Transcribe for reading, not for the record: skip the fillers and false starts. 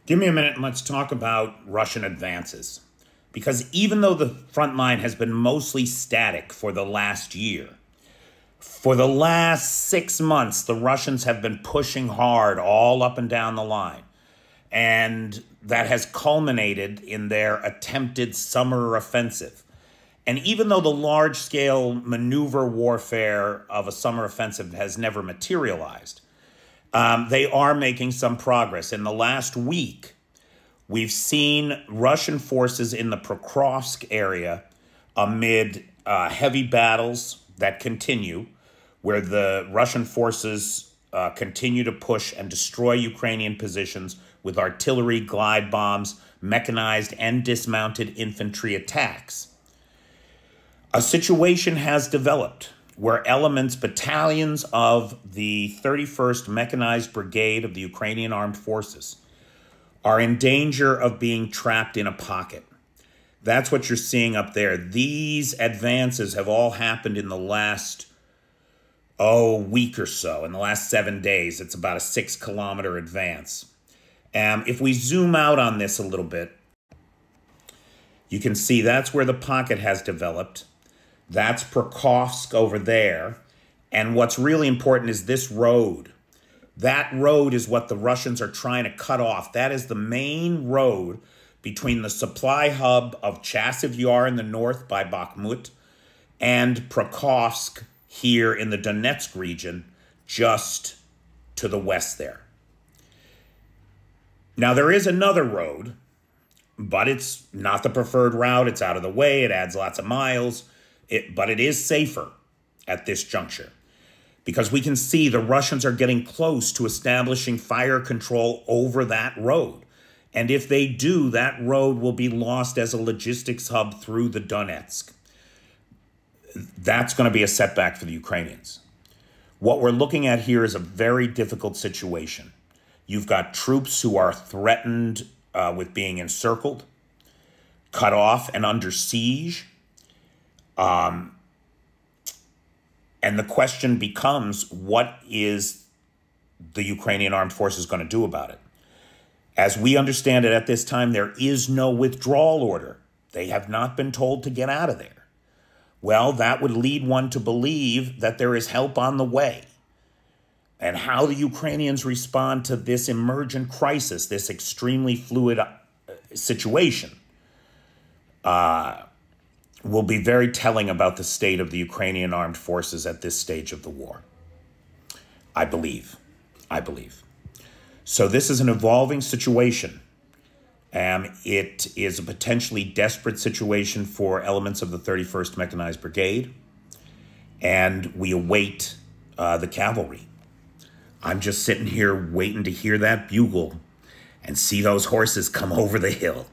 Give me a minute and let's talk about Russian advances. Because even though the front line has been mostly static for the last year, for the last 6 months, the Russians have been pushing hard all up and down the line. And that has culminated in their attempted summer offensive. And even though the large-scale maneuver warfare of a summer offensive has never materialized, they are making some progress. In the last week, we've seen Russian forces in the Pokrovsk area amid heavy battles that continue, where the Russian forces continue to push and destroy Ukrainian positions with artillery, glide bombs, mechanized and dismounted infantry attacks. A situation has developed where battalions of the 31st Mechanized Brigade of the Ukrainian Armed Forces are in danger of being trapped in a pocket. That's what you're seeing up there. These advances have all happened in the last, week or so. In the last 7 days, it's about a 6-kilometer advance. If we zoom out on this a little bit, you can see that's where the pocket has developed. That's Pokrovsk over there. And what's really important is this road. That road is what the Russians are trying to cut off. That is the main road between the supply hub of Chasiv Yar in the north by Bakhmut and Pokrovsk here in the Donetsk region, just to the west there. Now, there is another road, but it's not the preferred route. It's out of the way. It adds lots of miles, but it is safer at this juncture because we can see the Russians are getting close to establishing fire control over that road. And if they do, that road will be lost as a logistics hub through the Donetsk. That's going to be a setback for the Ukrainians. What we're looking at here is a very difficult situation. You've got troops who are threatened with being encircled, cut off, and under siege. And the question becomes, what is the Ukrainian armed forces going to do about it? As we understand it at this time, there is no withdrawal order. They have not been told to get out of there. Well, that would lead one to believe that there is help on the way. And how the Ukrainians respond to this emergent crisis, this extremely fluid situation, will be very telling about the state of the Ukrainian armed forces at this stage of the war. I believe. So this is an evolving situation. It is a potentially desperate situation for elements of the 31st Mechanized Brigade, and we await the cavalry. I'm just sitting here waiting to hear that bugle and see those horses come over the hill.